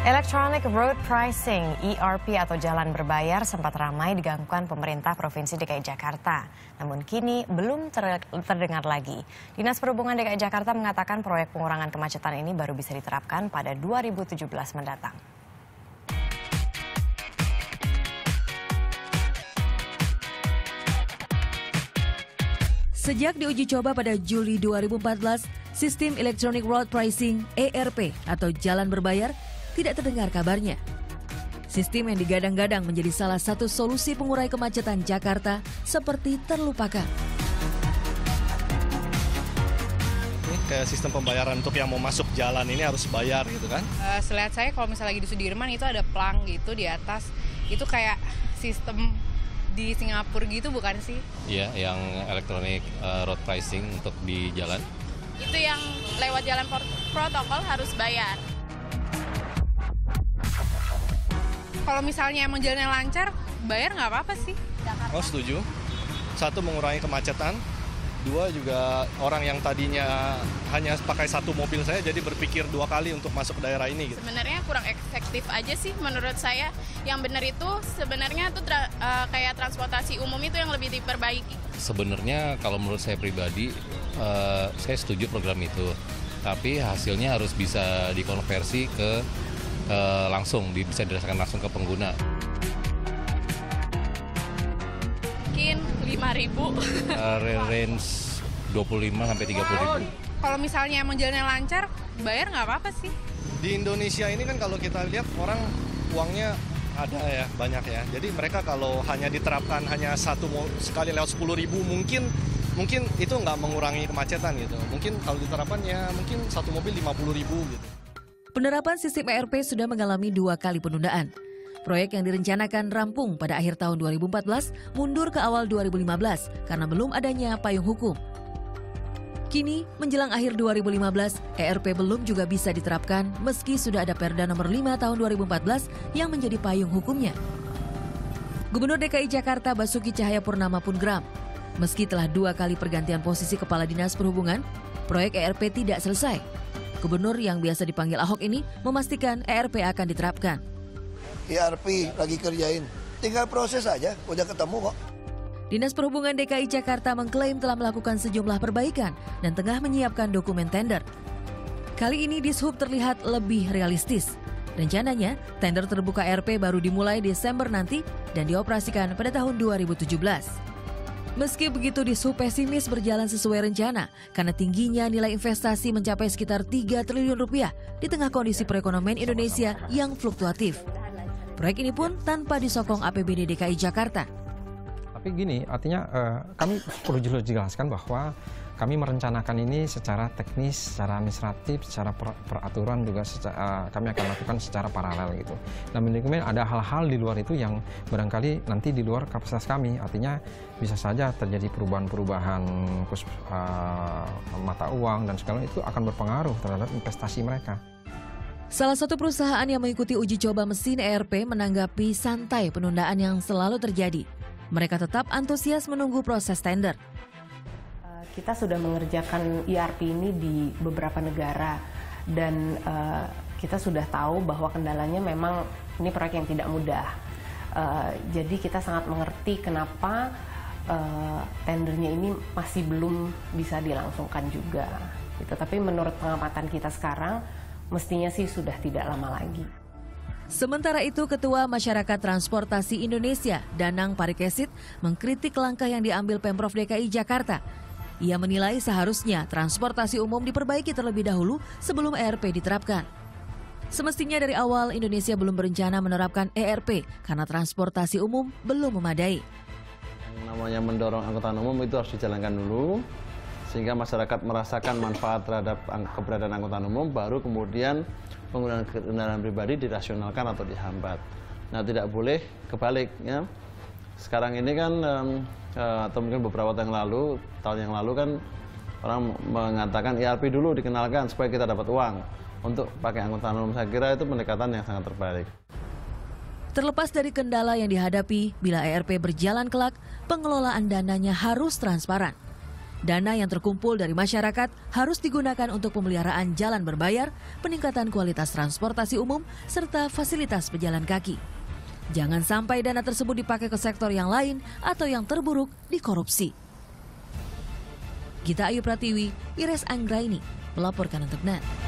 Electronic Road Pricing (ERP) atau jalan berbayar sempat ramai diganggukan pemerintah Provinsi DKI Jakarta. Namun kini belum terdengar lagi. Dinas Perhubungan DKI Jakarta mengatakan proyek pengurangan kemacetan ini baru bisa diterapkan pada 2017 mendatang. Sejak diuji coba pada Juli 2014, sistem Electronic Road Pricing (ERP) atau jalan berbayar tidak terdengar kabarnya. Sistem yang digadang-gadang menjadi salah satu solusi pengurai kemacetan Jakarta seperti terlupakan. Ini kayak sistem pembayaran untuk yang mau masuk jalan ini harus bayar gitu kan? Selihat saya kalau misalnya lagi di Sudirman itu ada plang gitu di atas. Itu kayak sistem di Singapura gitu bukan sih? Iya, yang electronic road pricing untuk di jalan. Itu yang lewat jalan protokol harus bayar. Kalau misalnya emang jalannya lancar, bayar nggak apa-apa sih. Oh, setuju. Satu, mengurangi kemacetan. Dua, juga orang yang tadinya hanya pakai satu mobil saya jadi berpikir dua kali untuk masuk ke daerah ini. Gitu. Sebenarnya kurang efektif aja sih menurut saya. Yang benar itu sebenarnya tuh kayak transportasi umum itu yang lebih diperbaiki. Sebenarnya kalau menurut saya pribadi, saya setuju program itu. Tapi hasilnya harus bisa dikonversi ke langsung, bisa dirasakan langsung ke pengguna. Mungkin 5.000. Range 25-30.000. Kalau misalnya emang jalannya lancar, bayar nggak apa-apa sih. Di Indonesia ini kan kalau kita lihat orang uangnya ada ya, banyak ya. Jadi mereka kalau hanya diterapkan hanya sekali lewat 10.000 mungkin itu nggak mengurangi kemacetan gitu. Mungkin kalau diterapkan ya mungkin satu mobil 50.000 gitu. Penerapan sistem ERP sudah mengalami 2 kali penundaan. Proyek yang direncanakan rampung pada akhir tahun 2014 mundur ke awal 2015 karena belum adanya payung hukum. Kini, menjelang akhir 2015, ERP belum juga bisa diterapkan meski sudah ada Perda nomor 5 tahun 2014 yang menjadi payung hukumnya. Gubernur DKI Jakarta Basuki Cahayapurnama pun geram. Meski telah 2 kali pergantian posisi Kepala Dinas Perhubungan, proyek ERP tidak selesai. Gubernur yang biasa dipanggil Ahok ini memastikan ERP akan diterapkan. ERP lagi kerjain, tinggal proses aja, udah ketemu kok. Dinas Perhubungan DKI Jakarta mengklaim telah melakukan sejumlah perbaikan dan tengah menyiapkan dokumen tender. Kali ini Dishub terlihat lebih realistis. Rencananya, tender terbuka ERP baru dimulai Desember nanti dan dioperasikan pada tahun 2017. Meski begitu, Dishub pesimis berjalan sesuai rencana karena tingginya nilai investasi mencapai sekitar 3 triliun rupiah di tengah kondisi perekonomian Indonesia yang fluktuatif. Proyek ini pun tanpa disokong APBD DKI Jakarta. Tapi gini, artinya kami perlu jelaskan bahwa kami merencanakan ini secara teknis, secara administratif, secara peraturan juga kami akan lakukan secara paralel gitu. Namun kemudian ada hal-hal di luar itu yang barangkali nanti di luar kapasitas kami, artinya bisa saja terjadi perubahan-perubahan mata uang dan segala itu akan berpengaruh terhadap investasi mereka. Salah satu perusahaan yang mengikuti uji coba mesin ERP menanggapi santai penundaan yang selalu terjadi. Mereka tetap antusias menunggu proses tender. Kita sudah mengerjakan ERP ini di beberapa negara dan kita sudah tahu bahwa kendalanya memang ini proyek yang tidak mudah. Jadi kita sangat mengerti kenapa tendernya ini masih belum bisa dilangsungkan juga. Gitu. Tapi menurut pengamatan kita sekarang, mestinya sih sudah tidak lama lagi. Sementara itu, Ketua Masyarakat Transportasi Indonesia, Danang Parikesit, mengkritik langkah yang diambil Pemprov DKI Jakarta. Ia menilai seharusnya transportasi umum diperbaiki terlebih dahulu sebelum ERP diterapkan. Semestinya dari awal Indonesia belum berencana menerapkan ERP karena transportasi umum belum memadai. Yang namanya mendorong angkutan umum itu harus dijalankan dulu, sehingga masyarakat merasakan manfaat terhadap keberadaan angkutan umum, baru kemudian penggunaan kendaraan pribadi dirasionalkan atau dihambat. Nah, tidak boleh kebalik ya. Sekarang ini kan atau mungkin beberapa tahun yang lalu kan orang mengatakan ERP dulu dikenalkan supaya kita dapat uang untuk pakai angkutan umum. Saya kira itu pendekatan yang sangat terbaik. Terlepas dari kendala yang dihadapi, bila ERP berjalan kelak, pengelolaan dananya harus transparan. Dana yang terkumpul dari masyarakat harus digunakan untuk pemeliharaan jalan berbayar, peningkatan kualitas transportasi umum, serta fasilitas pejalan kaki. Jangan sampai dana tersebut dipakai ke sektor yang lain atau yang terburuk dikorupsi. Gita Ayu Pratiwi, Ires Anggraini, melaporkan untuk NET.